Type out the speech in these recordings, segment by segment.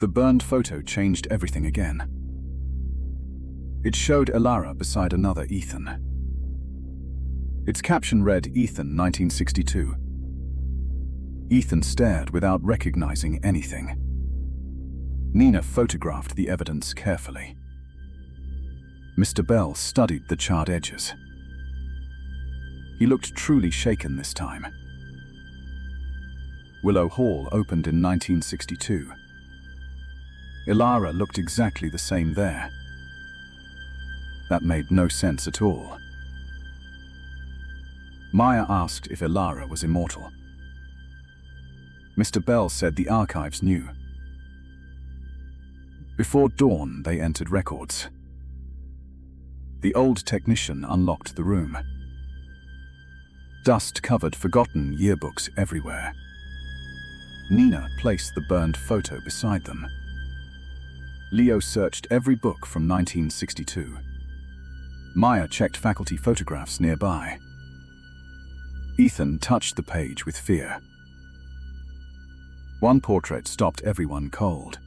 The burned photo changed everything again. It showed Elara beside another Ethan. Its caption read, "Ethan, 1962. Ethan stared without recognizing anything. Nina photographed the evidence carefully. Mr. Bell studied the charred edges. He looked truly shaken this time. Willow Hall opened in 1962. Elara looked exactly the same there. That made no sense at all. Maya asked if Elara was immortal. Mr. Bell said the archives knew. Before dawn, they entered records. The old technician unlocked the room. Dust covered forgotten yearbooks everywhere. Nina placed the burned photo beside them. Leo searched every book from 1962. Maya checked faculty photographs nearby. Ethan touched the page with fear. One portrait stopped everyone cold.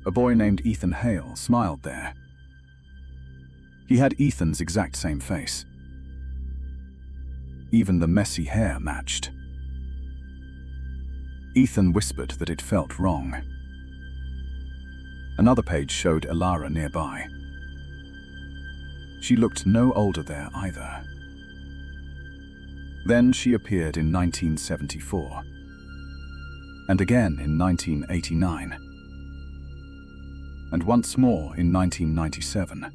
A boy named Ethan Hale smiled there. He had Ethan's exact same face. Even the messy hair matched. Ethan whispered that it felt wrong. Another page showed Elara nearby. She looked no older there either. Then she appeared in 1974. And again in 1989. And once more in 1997.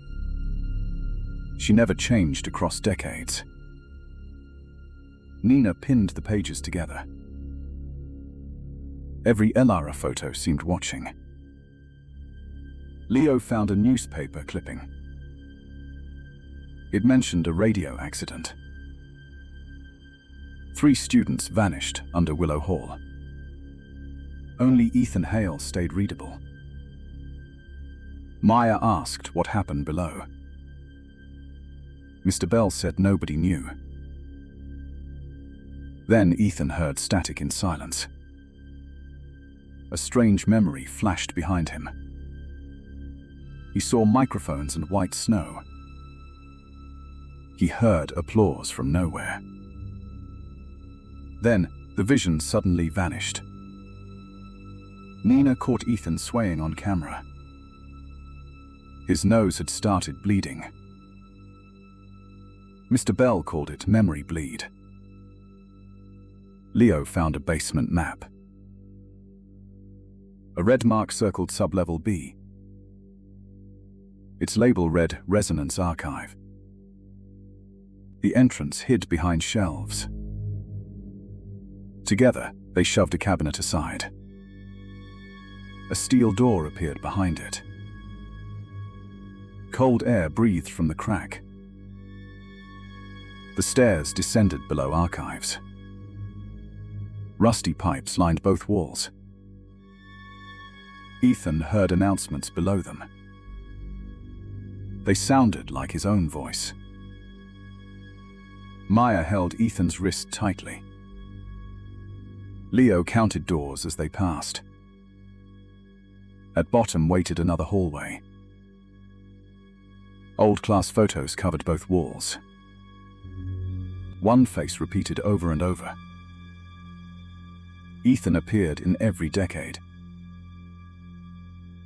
She never changed across decades. Nina pinned the pages together. Every Elara photo seemed watching. Leo found a newspaper clipping. It mentioned a radio accident. 3 students vanished under Willow Hall. Only Ethan Hale stayed readable. Maya asked what happened below. Mr. Bell said nobody knew. Then Ethan heard static in silence. A strange memory flashed behind him. He saw microphones and white snow. He heard applause from nowhere. Then the vision suddenly vanished. Nina caught Ethan swaying on camera. His nose had started bleeding. Mr. Bell called it memory bleed. Leo found a basement map. A red mark circled sublevel B. Its label read Resonance Archive. The entrance hid behind shelves. Together, they shoved a cabinet aside. A steel door appeared behind it. Cold air breathed from the crack. The stairs descended below archives. Rusty pipes lined both walls. Ethan heard announcements below them. They sounded like his own voice. Maya held Ethan's wrist tightly. Leo counted doors as they passed. At bottom waited another hallway. Old class photos covered both walls. One face repeated over and over. Ethan appeared in every decade.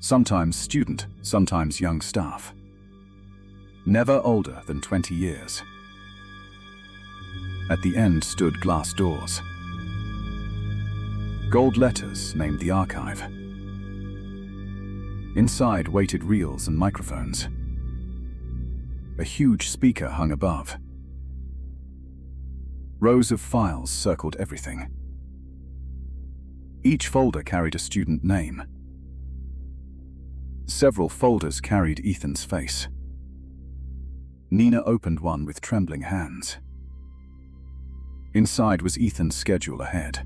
Sometimes student, sometimes young staff. Never older than 20 years. At the end stood glass doors. Gold letters named the archive. Inside waited reels and microphones. A huge speaker hung above. Rows of files circled everything. Each folder carried a student name. Several folders carried Ethan's face. Nina opened one with trembling hands. Inside was Ethan's schedule ahead.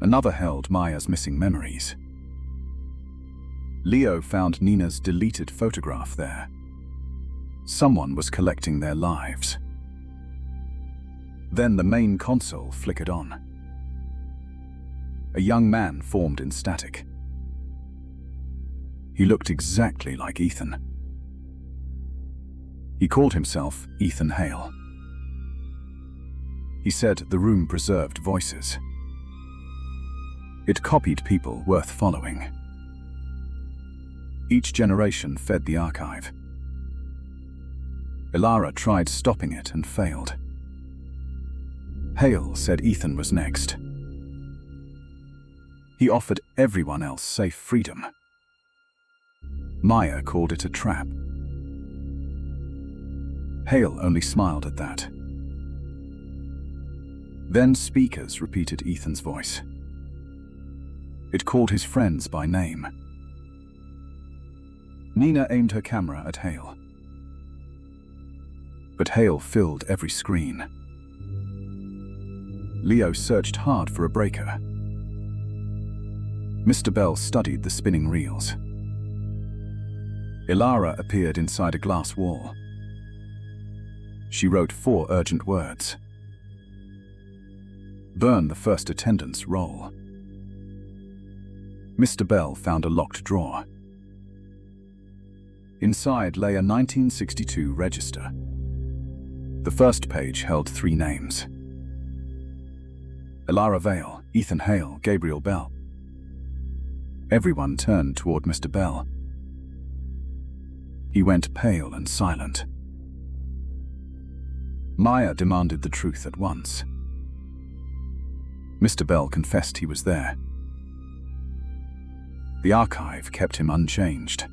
Another held Maya's missing memories. Leo found Nina's deleted photograph there. Someone was collecting their lives. Then the main console flickered on. A young man formed in static. He looked exactly like Ethan. He called himself Ethan Hale. He said the room preserved voices. It copied people worth following. Each generation fed the archive. Ilara tried stopping it and failed. Hale said Ethan was next. He offered everyone else safe freedom. Maya called it a trap. Hale only smiled at that. Then speakers repeated Ethan's voice. It called his friends by name. Nina aimed her camera at Hale. But Hale filled every screen. Leo searched hard for a breaker. Mr. Bell studied the spinning reels. Ilara appeared inside a glass wall. She wrote 4 urgent words. Burn the first attendance roll. Mr. Bell found a locked drawer. Inside lay a 1962 register. The first page held 3 names. Ilara Vale, Ethan Hale, Gabriel Bell. Everyone turned toward Mr. Bell. He went pale and silent. Maya demanded the truth at once. Mr. Bell confessed he was there. The archive kept him unchanged.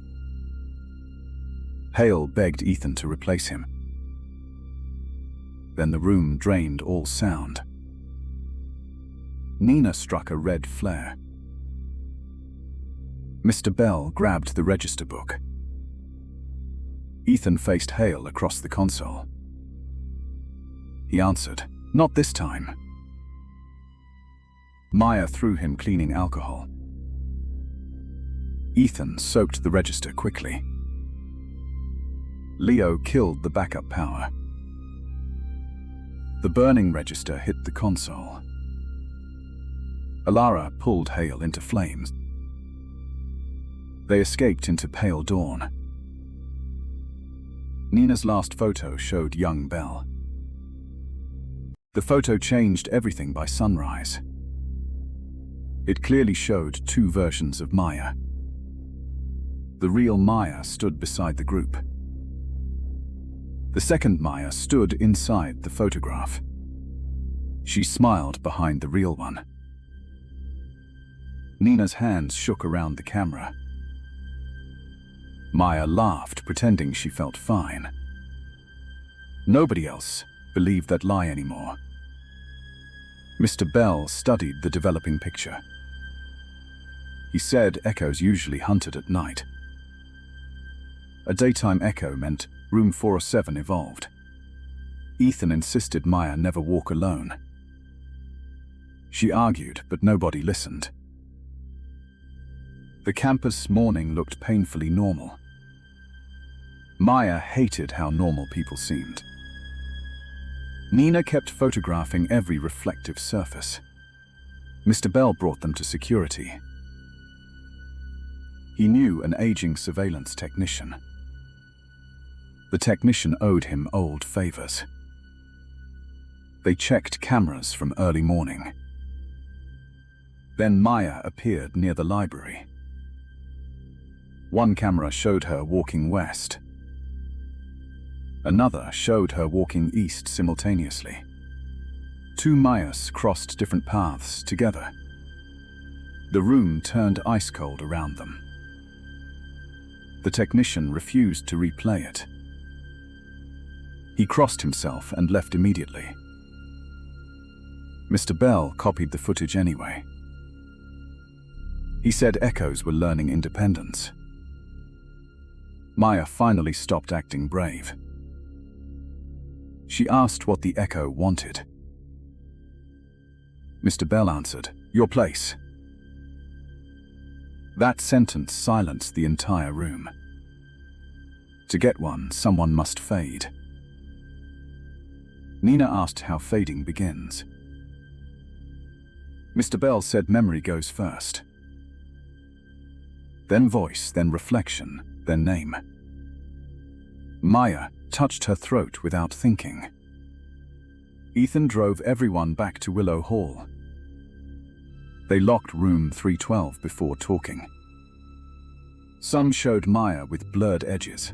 Hale begged Ethan to replace him. Then the room drained all sound. Nina struck a red flare. Mr. Bell grabbed the register book. Ethan faced Hale across the console. He answered, "Not this time." Maya threw him cleaning alcohol. Ethan soaked the register quickly. Leo killed the backup power. The burning register hit the console. Ilara pulled Hale into flames. They escaped into pale dawn. Nina's last photo showed young Bell. The photo changed everything by sunrise. It clearly showed 2 versions of Maya. The real Maya stood beside the group. The second Maya stood inside the photograph. She smiled behind the real one. Nina's hands shook around the camera. Maya laughed, pretending she felt fine. Nobody else believed that lie anymore. Mr. Bell studied the developing picture. He said echoes usually hunted at night. A daytime echo meant room 407 evolved. Ethan insisted Maya never walk alone. She argued, but nobody listened. The campus morning looked painfully normal. Maya hated how normal people seemed. Nina kept photographing every reflective surface. Mr. Bell brought them to security. He knew an aging surveillance technician. The technician owed him old favors. They checked cameras from early morning. Then Maya appeared near the library. One camera showed her walking west. Another showed her walking east simultaneously. 2 Mayas crossed different paths together. The room turned ice cold around them. The technician refused to replay it. He crossed himself and left immediately. Mr. Bell copied the footage anyway. He said echoes were learning independence. Maya finally stopped acting brave. She asked what the echo wanted. Mr. Bell answered, "Your place." That sentence silenced the entire room. To get one, someone must fade. Nina asked how fading begins. Mr. Bell said memory goes first. Then voice, then reflection, then name. Maya touched her throat without thinking. Ethan drove everyone back to Willow Hall. They locked room 312 before talking. Some showed Maya with blurred edges.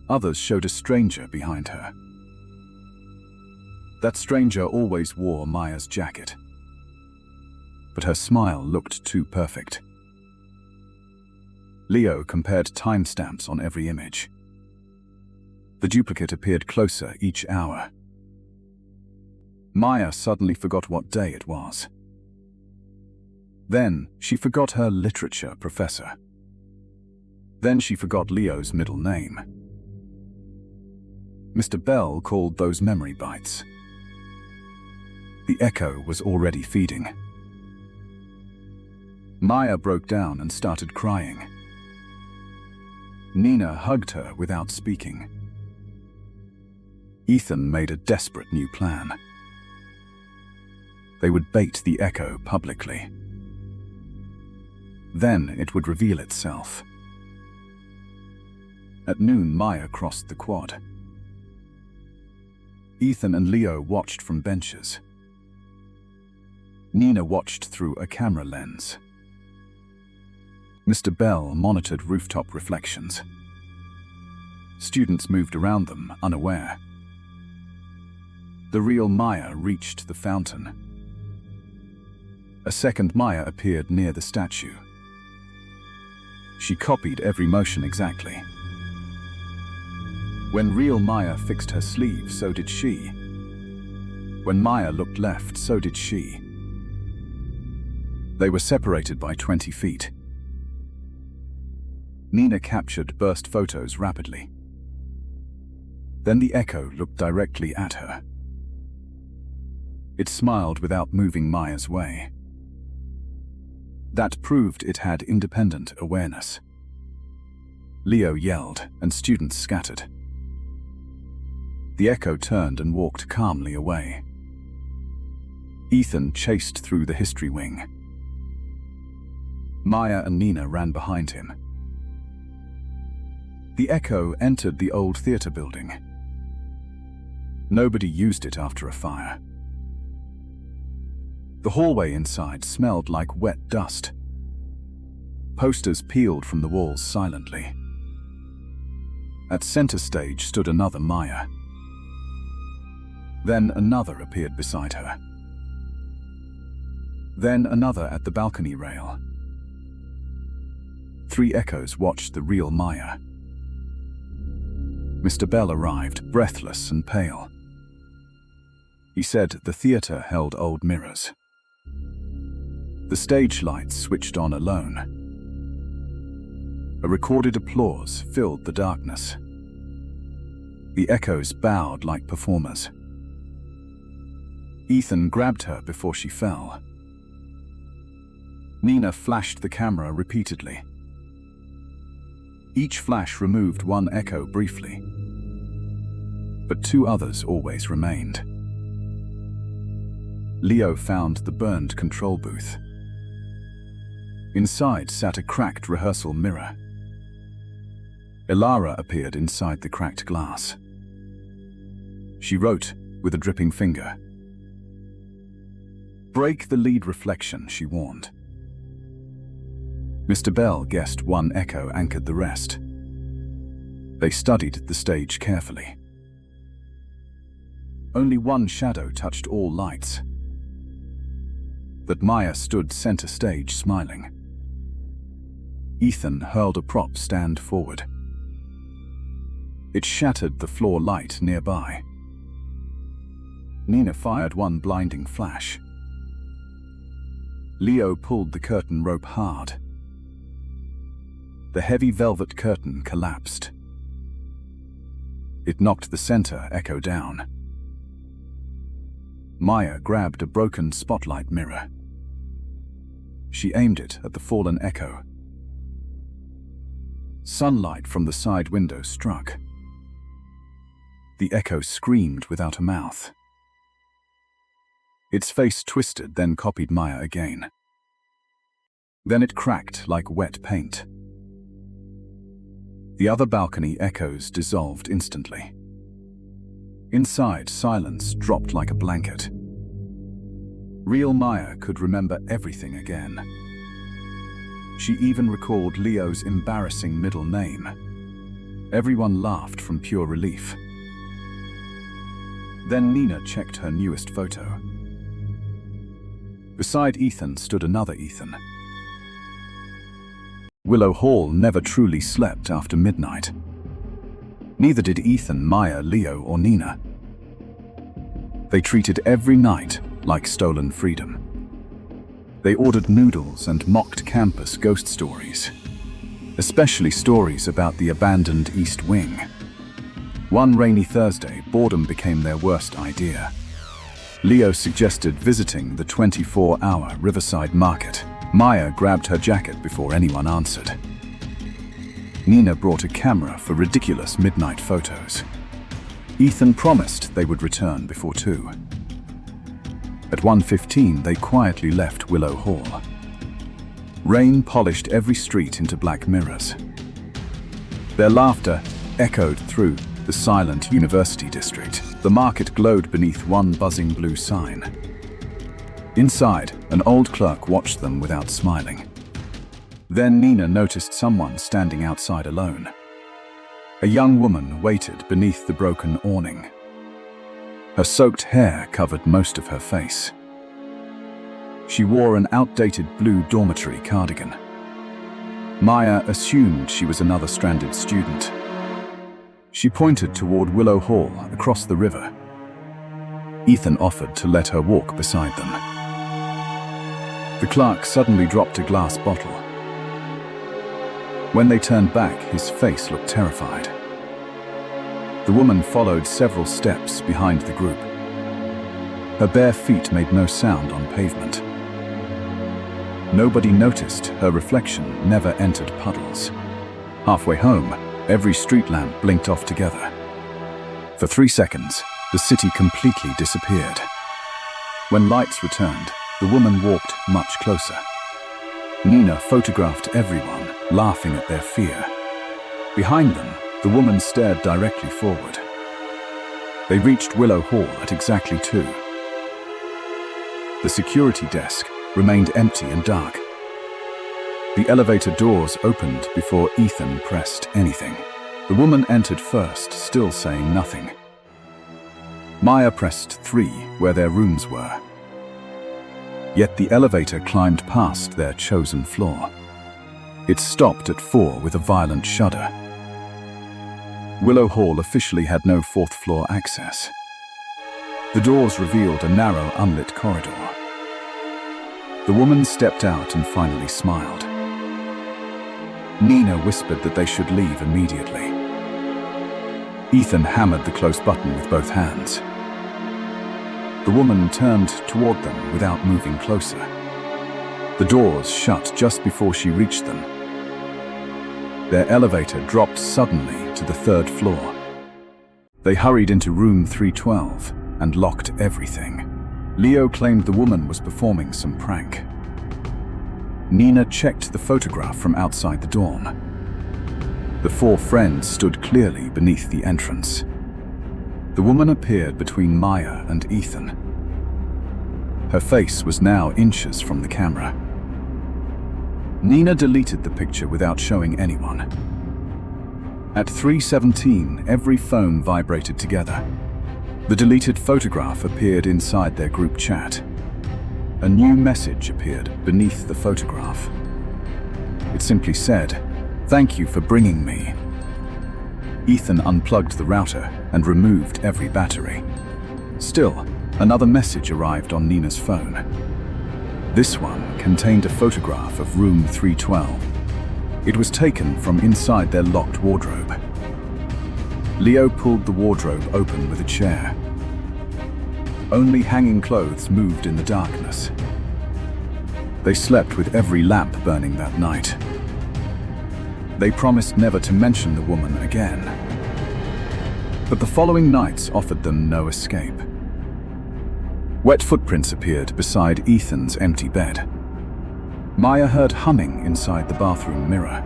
Others showed a stranger behind her. That stranger always wore Maya's jacket. But her smile looked too perfect. Leo compared timestamps on every image. The duplicate appeared closer each hour. Maya suddenly forgot what day it was. Then she forgot her literature professor. Then she forgot Leo's middle name. Mr. Bell called those memory bites. The echo was already feeding. Maya broke down and started crying. Nina hugged her without speaking. Ethan made a desperate new plan. They would bait the echo publicly. Then it would reveal itself. At noon, Maya crossed the quad. Ethan and Leo watched from benches. Nina watched through a camera lens. Mr. Bell monitored rooftop reflections. Students moved around them, unaware. The real Maya reached the fountain. A second Maya appeared near the statue. She copied every motion exactly. When real Maya fixed her sleeve, so did she. When Maya looked left, so did she. They were separated by 20 feet. Nina captured burst photos rapidly. Then the echo looked directly at her. It smiled without moving Maya's way. That proved it had independent awareness. Leo yelled, and students scattered. The echo turned and walked calmly away. Ethan chased through the history wing. Maya and Nina ran behind him. The echo entered the old theater building. Nobody used it after a fire. The hallway inside smelled like wet dust. Posters peeled from the walls silently. At center stage stood another Maya. Then another appeared beside her. Then another at the balcony rail. 3 echoes watched the real Maya. Mr. Bell arrived, breathless and pale. He said the theater held old mirrors. The stage lights switched on alone. A recorded applause filled the darkness. The echoes bowed like performers. Ethan grabbed her before she fell. Nina flashed the camera repeatedly. Each flash removed one echo briefly, but 2 others always remained. Leo found the burned control booth. Inside sat a cracked rehearsal mirror. Elara appeared inside the cracked glass. She wrote with a dripping finger. "Break the lead reflection," she warned. Mr. Bell guessed one echo anchored the rest. They studied the stage carefully. Only one shadow touched all lights. That Maya stood center stage smiling. Ethan hurled a prop stand forward. It shattered the floor light nearby. Nina fired one blinding flash. Leo pulled the curtain rope hard. The heavy velvet curtain collapsed. It knocked the center echo down. Maya grabbed a broken spotlight mirror. She aimed it at the fallen echo. Sunlight from the side window struck. The echo screamed without a mouth. Its face twisted, then copied Maya again. Then it cracked like wet paint. The other balcony echoes dissolved instantly. Inside, silence dropped like a blanket. Real Maya could remember everything again. She even recalled Leo's embarrassing middle name. Everyone laughed from pure relief. Then Nina checked her newest photo. Beside Ethan stood another Ethan. Willow Hall never truly slept after midnight. Neither did Ethan, Maya, Leo, or Nina. They treated every night like stolen freedom. They ordered noodles and mocked campus ghost stories, especially stories about the abandoned East Wing. One rainy Thursday, boredom became their worst idea. Leo suggested visiting the 24-hour Riverside Market. Maya grabbed her jacket before anyone answered. Nina brought a camera for ridiculous midnight photos. Ethan promised they would return before 2. At 1:15, they quietly left Willow Hall. Rain polished every street into black mirrors. Their laughter echoed through the silent university district. The market glowed beneath one buzzing blue sign. Inside, an old clerk watched them without smiling. Then Nina noticed someone standing outside alone. A young woman waited beneath the broken awning. Her soaked hair covered most of her face. She wore an outdated blue dormitory cardigan. Maya assumed she was another stranded student. She pointed toward Willow Hall across the river. Ethan offered to let her walk beside them. The clerk suddenly dropped a glass bottle. When they turned back, his face looked terrified. The woman followed several steps behind the group. Her bare feet made no sound on pavement. Nobody noticed her reflection never entered puddles. Halfway home, every street lamp blinked off together. For 3 seconds, the city completely disappeared. When lights returned, the woman walked much closer. Nina photographed everyone, laughing at their fear. Behind them, the woman stared directly forward. They reached Willow Hall at exactly 2. The security desk remained empty and dark. The elevator doors opened before Ethan pressed anything. The woman entered first, still saying nothing. Maya pressed 3 where their rooms were. Yet the elevator climbed past their chosen floor. It stopped at 4 with a violent shudder. Willow Hall officially had no 4th floor access. The doors revealed a narrow, unlit corridor. The woman stepped out and finally smiled. Nina whispered that they should leave immediately. Ethan hammered the close button with both hands. The woman turned toward them without moving closer. The doors shut just before she reached them. Their elevator dropped suddenly to the 3rd floor. They hurried into room 312 and locked everything. Leo claimed the woman was performing some prank. Nina checked the photograph from outside the dorm. The 4 friends stood clearly beneath the entrance. The woman appeared between Maya and Ethan. Her face was now inches from the camera. Nina deleted the picture without showing anyone. At 3:17, every phone vibrated together. The deleted photograph appeared inside their group chat. A new message appeared beneath the photograph. It simply said, "Thank you for bringing me." Ethan unplugged the router and removed every battery. Still, another message arrived on Nina's phone. This one contained a photograph of room 312. It was taken from inside their locked wardrobe. Leo pulled the wardrobe open with a chair. Only hanging clothes moved in the darkness. They slept with every lamp burning that night. They promised never to mention the woman again. But the following nights offered them no escape. Wet footprints appeared beside Ethan's empty bed. Maya heard humming inside the bathroom mirror.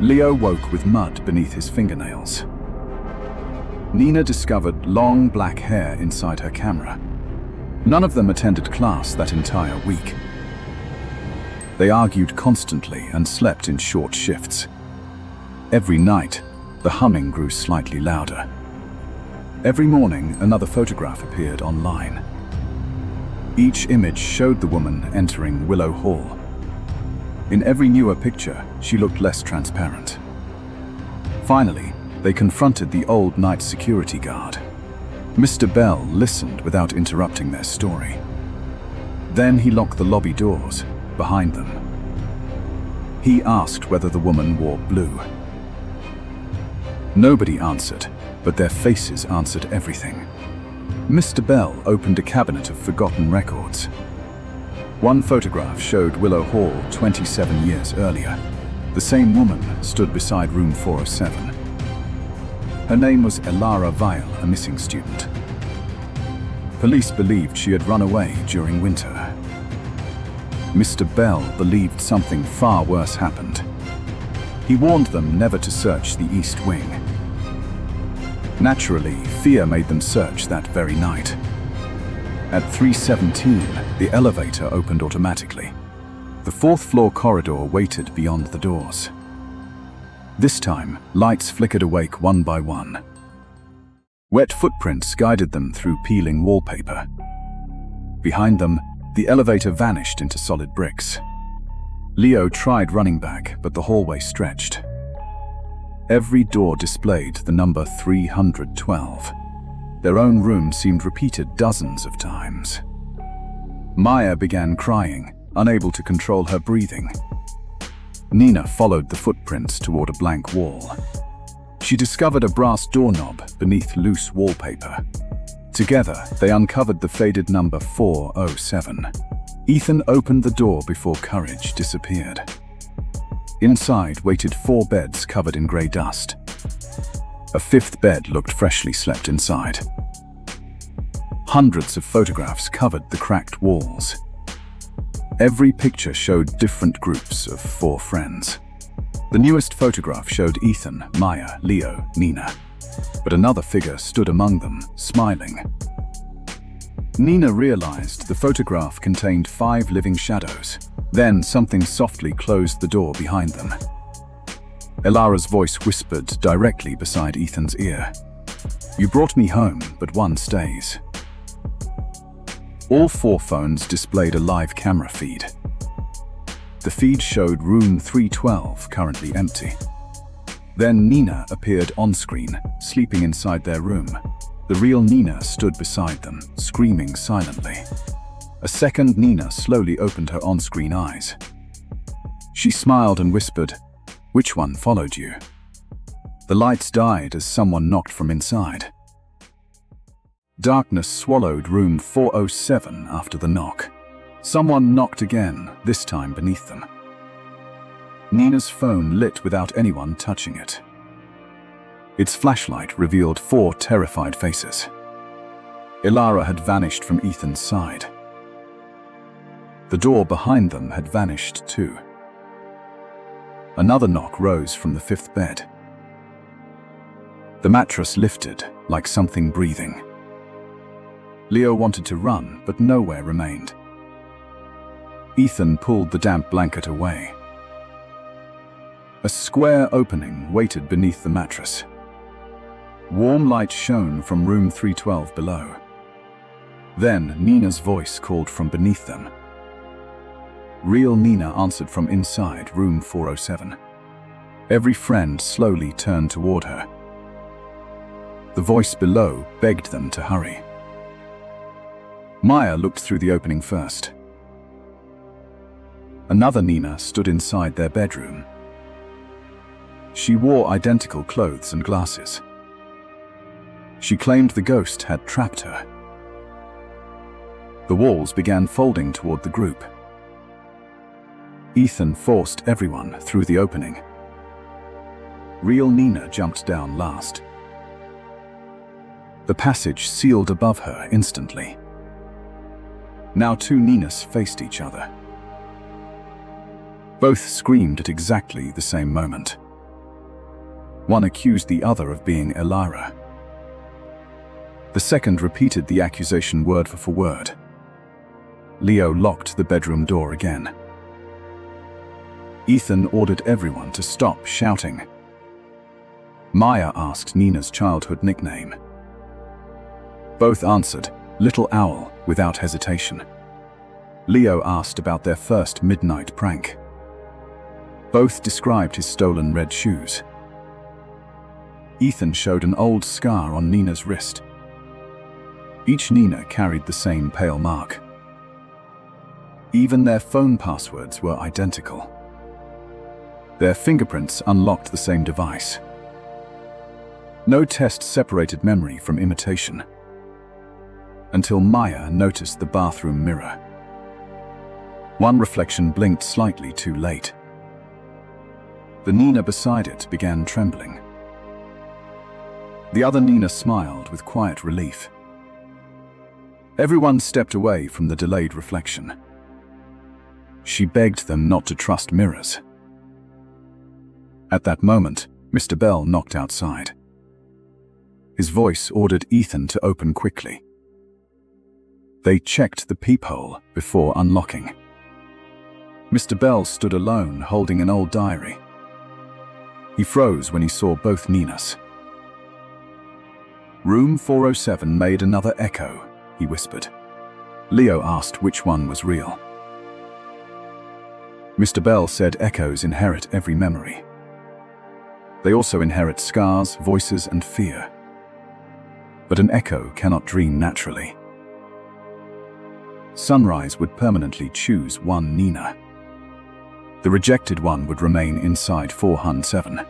Leo woke with mud beneath his fingernails. Nina discovered long black hair inside her camera. None of them attended class that entire week. They argued constantly and slept in short shifts. Every night, the humming grew slightly louder. Every morning, another photograph appeared online. Each image showed the woman entering Willow Hall. In every newer picture, she looked less transparent. Finally, they confronted the old night security guard. Mr. Bell listened without interrupting their story. Then he locked the lobby doors behind them. He asked whether the woman wore blue. Nobody answered, but their faces answered everything. Mr. Bell opened a cabinet of forgotten records. One photograph showed Willow Hall 27 years earlier. The same woman stood beside room 407. Her name was Elara Weil, a missing student. Police believed she had run away during winter. Mr. Bell believed something far worse happened. He warned them never to search the East Wing. Naturally, fear made them search that very night. At 3:17, the elevator opened automatically. The fourth-floor corridor waited beyond the doors. This time, lights flickered awake one by one. Wet footprints guided them through peeling wallpaper. Behind them, the elevator vanished into solid bricks. Leo tried running back, but the hallway stretched. Every door displayed the number 312. Their own room seemed repeated dozens of times. Maya began crying, unable to control her breathing. Nina followed the footprints toward a blank wall. She discovered a brass doorknob beneath loose wallpaper. Together, they uncovered the faded number 407. Ethan opened the door before courage disappeared. Inside waited 4 beds covered in grey dust. A 5th bed looked freshly slept inside. Hundreds of photographs covered the cracked walls. Every picture showed different groups of 4 friends. The newest photograph showed Ethan, Maya, Leo, Nina. But another figure stood among them, smiling. Nina realized the photograph contained 5 living shadows. Then something softly closed the door behind them. Elara's voice whispered directly beside Ethan's ear. "You brought me home, but one stays." All 4 phones displayed a live camera feed. The feed showed room 312 currently empty. Then Nina appeared on screen, sleeping inside their room. The real Nina stood beside them, screaming silently. A second Nina slowly opened her on-screen eyes. She smiled and whispered, "Which one followed you?" The lights died as someone knocked from inside. Darkness swallowed room 407 after the knock. Someone knocked again, this time beneath them. Nina's phone lit without anyone touching it. Its flashlight revealed 4 terrified faces. Elara had vanished from Ethan's side. The door behind them had vanished too. Another knock rose from the 5th bed. The mattress lifted, like something breathing. Leo wanted to run, but nowhere remained. Ethan pulled the damp blanket away. A square opening waited beneath the mattress. Warm light shone from room 312 below. Then Nina's voice called from beneath them. Real Nina answered from inside room 407. Every friend slowly turned toward her. The voice below begged them to hurry. Maya looked through the opening first. Another Nina stood inside their bedroom. She wore identical clothes and glasses. She claimed the ghost had trapped her. The walls began folding toward the group. Ethan forced everyone through the opening. Real Nina jumped down last. The passage sealed above her instantly. Now two Ninas faced each other. Both screamed at exactly the same moment. One accused the other of being Elira. The second repeated the accusation word for word. Leo locked the bedroom door again. Ethan ordered everyone to stop shouting. Maya asked Nina's childhood nickname. Both answered, Little Owl, without hesitation. Leo asked about their first midnight prank. Both described his stolen red shoes. Ethan showed an old scar on Nina's wrist. Each Nina carried the same pale mark. Even their phone passwords were identical. Their fingerprints unlocked the same device. No test separated memory from imitation. Until Maya noticed the bathroom mirror. One reflection blinked slightly too late. The Nina beside it began trembling. The other Nina smiled with quiet relief. Everyone stepped away from the delayed reflection. She begged them not to trust mirrors. At that moment, Mr. Bell knocked outside. His voice ordered Ethan to open quickly. They checked the peephole before unlocking. Mr. Bell stood alone, holding an old diary. He froze when he saw both Ninas. Room 407 made another echo, he whispered. Leo asked which one was real. Mr. Bell said echoes inherit every memory. They also inherit scars, voices, and fear. But an echo cannot dream naturally. Sunrise would permanently choose one Nina. The rejected one would remain inside 407.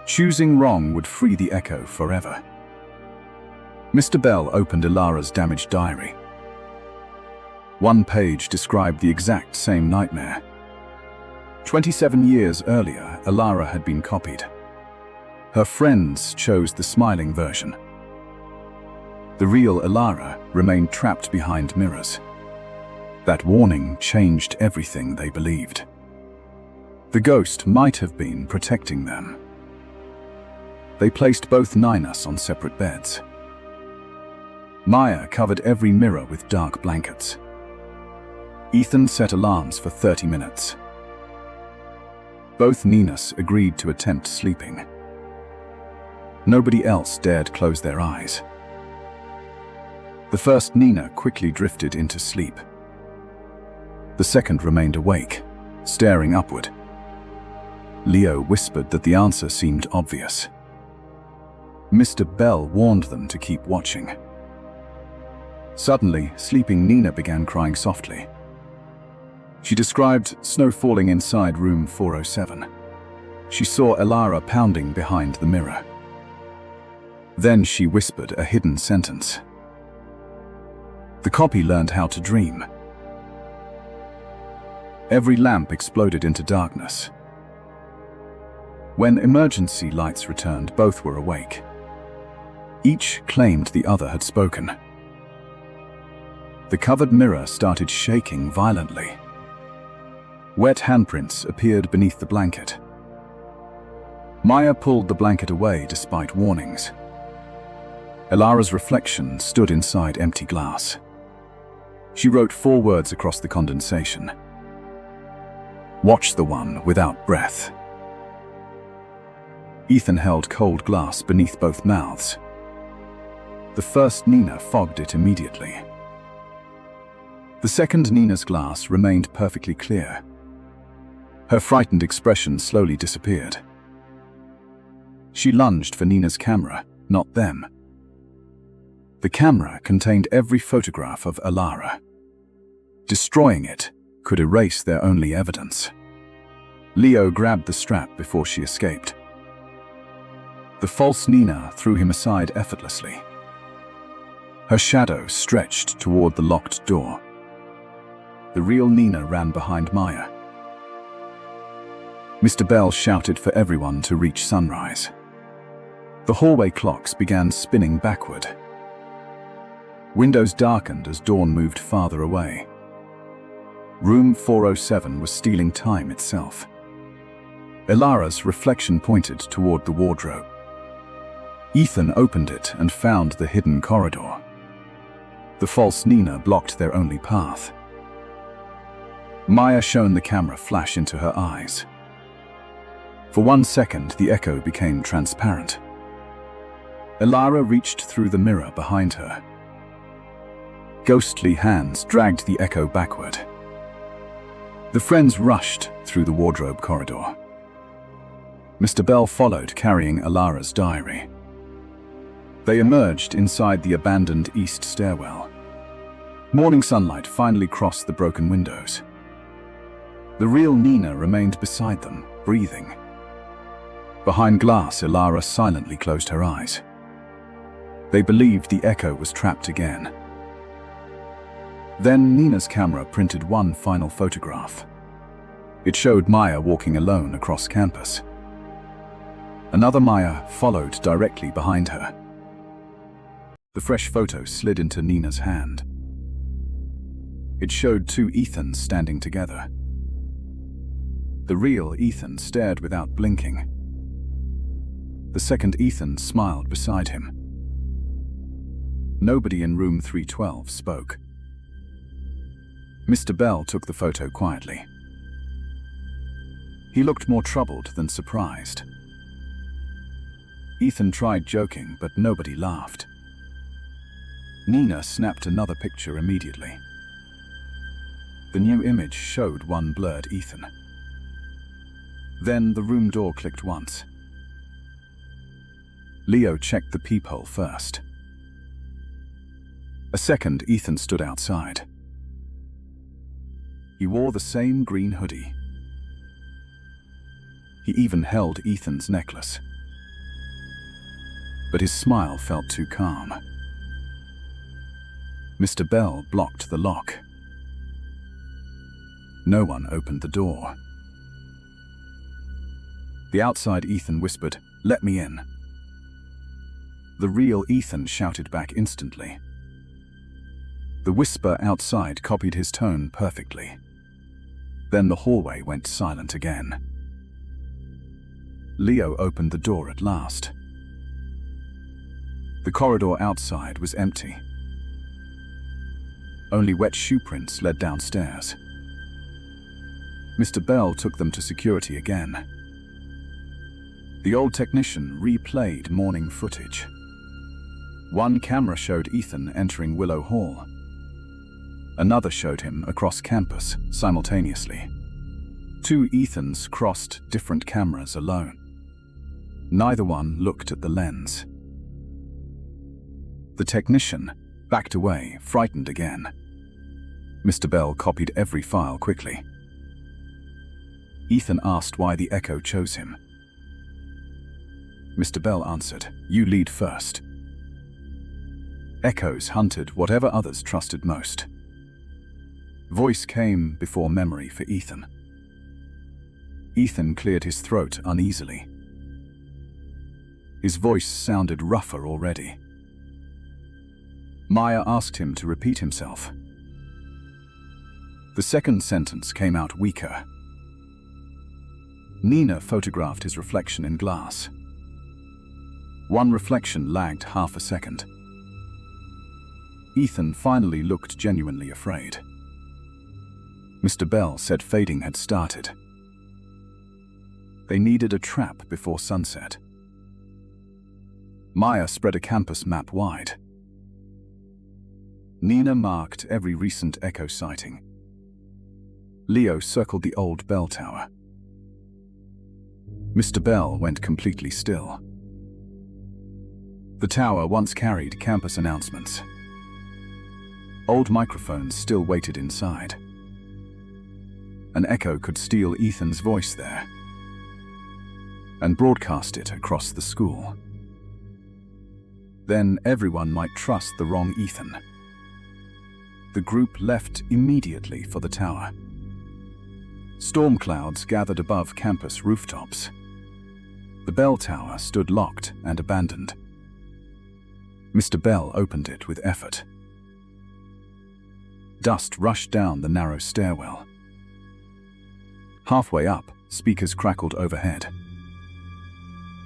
Choosing wrong would free the echo forever. Mr. Bell opened Elira's damaged diary. One page described the exact same nightmare. 27 years earlier, Elira had been copied. Her friends chose the smiling version. The real Elira remained trapped behind mirrors. That warning changed everything they believed. The ghost might have been protecting them. They placed both Ninas on separate beds. Maya covered every mirror with dark blankets. Ethan set alarms for 30 minutes. Both Ninas agreed to attempt sleeping. Nobody else dared close their eyes. The first Nina quickly drifted into sleep. The second remained awake, staring upward. Leo whispered that the answer seemed obvious. Mr. Bell warned them to keep watching. Suddenly, sleeping Nina began crying softly. She described snow falling inside room 407. She saw Elira pounding behind the mirror. Then she whispered a hidden sentence. The copy learned how to dream. Every lamp exploded into darkness. When emergency lights returned, both were awake. Each claimed the other had spoken. The covered mirror started shaking violently. Wet handprints appeared beneath the blanket. Maya pulled the blanket away despite warnings. Elira's reflection stood inside empty glass. She wrote 4 words across the condensation. Watch the one without breath. Ethan held cold glass beneath both mouths. The first Nina fogged it immediately. The second Nina's glass remained perfectly clear. Her frightened expression slowly disappeared. She lunged for Nina's camera, not them. The camera contained every photograph of Elira. Destroying it could erase their only evidence. Leo grabbed the strap before she escaped. The false Nina threw him aside effortlessly. Her shadow stretched toward the locked door. The real Nina ran behind Maya. Mr. Bell shouted for everyone to reach sunrise. The hallway clocks began spinning backward. Windows darkened as dawn moved farther away. Room 407 was stealing time itself. Ilara's reflection pointed toward the wardrobe. Ethan opened it and found the hidden corridor. The false Nina blocked their only path. Maya shone the camera flash into her eyes. For 1 second, the echo became transparent. Ilara reached through the mirror behind her. Ghostly hands dragged the echo backward. The friends rushed through the wardrobe corridor. Mr. Bell followed, carrying Ilara's diary. They emerged inside the abandoned east stairwell. Morning sunlight finally crossed the broken windows. The real Nina remained beside them, breathing. Behind glass, Ilara silently closed her eyes. They believed the echo was trapped again. Then Nina's camera printed one final photograph. It showed Maya walking alone across campus. Another Maya followed directly behind her. The fresh photo slid into Nina's hand. It showed 2 Ethans standing together. The real Ethan stared without blinking. The second Ethan smiled beside him. Nobody in room 312 spoke. Mr. Bell took the photo quietly. He looked more troubled than surprised. Ethan tried joking, but nobody laughed. Nina snapped another picture immediately. The new image showed one blurred Ethan. Then the room door clicked once. Leo checked the peephole first. A second Ethan stood outside. He wore the same green hoodie. He even held Ethan's necklace. But his smile felt too calm. Mr. Bell blocked the lock. No one opened the door. The outside Ethan whispered, "Let me in." The real Ethan shouted back instantly. The whisper outside copied his tone perfectly. Then the hallway went silent again. Leo opened the door at last. The corridor outside was empty. Only wet shoe prints led downstairs. Mr. Bell took them to security again. The old technician replayed morning footage. One camera showed Ethan entering Willow Hall. Another showed him across campus simultaneously. 2 Ethans crossed different cameras alone. Neither one looked at the lens. The technician backed away, frightened again. Mr. Bell copied every file quickly. Ethan asked why the echo chose him. Mr. Bell answered, "You lead first." Echoes hunted whatever others trusted most. Voice came before memory for Ethan. Ethan cleared his throat uneasily. His voice sounded rougher already. Maya asked him to repeat himself. The second sentence came out weaker. Nina photographed his reflection in glass. One reflection lagged half a second. Ethan finally looked genuinely afraid. Mr. Bell said fading had started. They needed a trap before sunset. Maya spread a campus map wide. Nina marked every recent echo sighting. Leo circled the old bell tower. Mr. Bell went completely still. The tower once carried campus announcements. Old microphones still waited inside. An echo could steal Ethan's voice there and broadcast it across the school. Then everyone might trust the wrong Ethan. The group left immediately for the tower. Storm clouds gathered above campus rooftops. The bell tower stood locked and abandoned. Mr. Bell opened it with effort. Dust rushed down the narrow stairwell. Halfway up, speakers crackled overhead.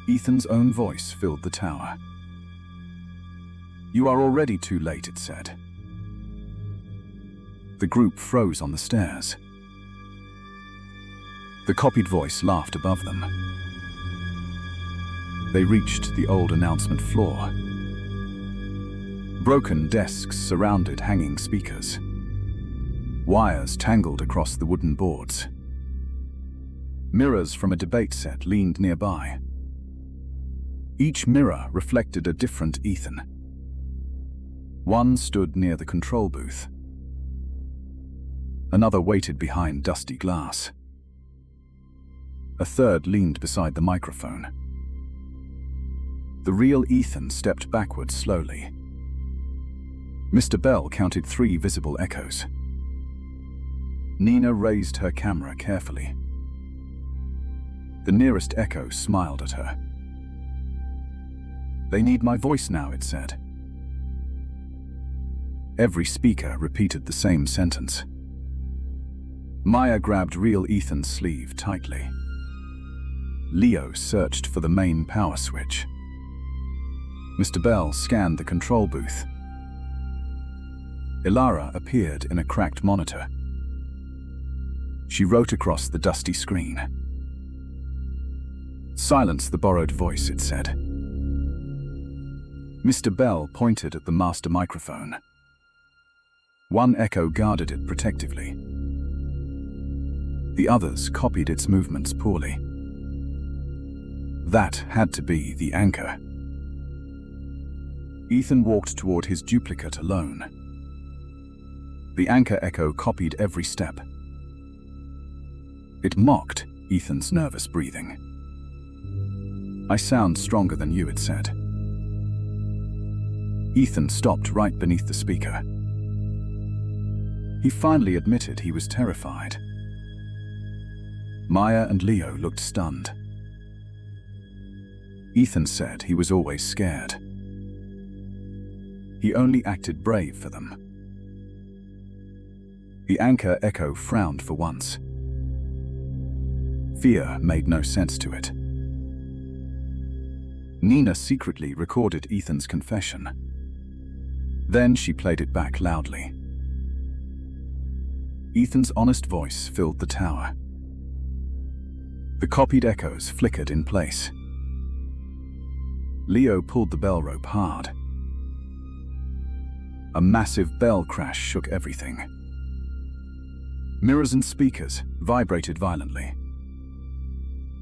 Ethan's own voice filled the tower. "You are already too late," it said. The group froze on the stairs. The copied voice laughed above them. They reached the old announcement floor. Broken desks surrounded hanging speakers. Wires tangled across the wooden boards. Mirrors from a debate set leaned nearby. Each mirror reflected a different Ethan. One stood near the control booth. Another waited behind dusty glass. A third leaned beside the microphone. The real Ethan stepped backward slowly. Mr. Bell counted 3 visible echoes. Nina raised her camera carefully. The nearest echo smiled at her. "They need my voice now," it said. Every speaker repeated the same sentence. Maya grabbed real Ethan's sleeve tightly. Leo searched for the main power switch. Mr. Bell scanned the control booth. Ilara appeared in a cracked monitor. She wrote across the dusty screen. "Silence the borrowed voice," it said. Mr. Bell pointed at the master microphone. One echo guarded it protectively. The others copied its movements poorly. That had to be the anchor. Ethan walked toward his duplicate alone. The anchor echo copied every step. It mocked Ethan's nervous breathing. "I sound stronger than you," it said. Ethan stopped right beneath the speaker. He finally admitted he was terrified. Maya and Leo looked stunned. Ethan said he was always scared. He only acted brave for them. The anchor echo frowned for once. Fear made no sense to it. Nina secretly recorded Ethan's confession. Then she played it back loudly. Ethan's honest voice filled the tower. The copied echoes flickered in place. Leo pulled the bell rope hard. A massive bell crash shook everything. Mirrors and speakers vibrated violently.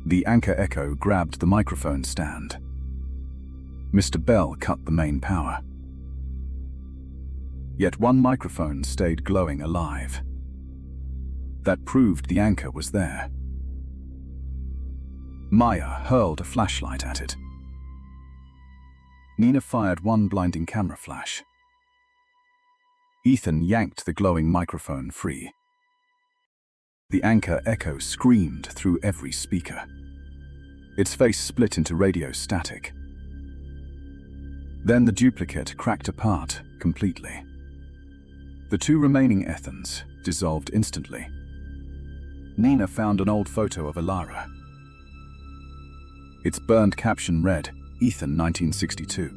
The anchor echo grabbed the microphone stand. Mr. Bell cut the main power. Yet one microphone stayed glowing alive. That proved the anchor was there. Maya hurled a flashlight at it. Nina fired one blinding camera flash. Ethan yanked the glowing microphone free. The anchor echo screamed through every speaker. Its face split into radio static. Then the duplicate cracked apart completely. The 2 remaining Ethans dissolved instantly. Nina found an old photo of Ilara. Its burned caption read, "Ethan 1962.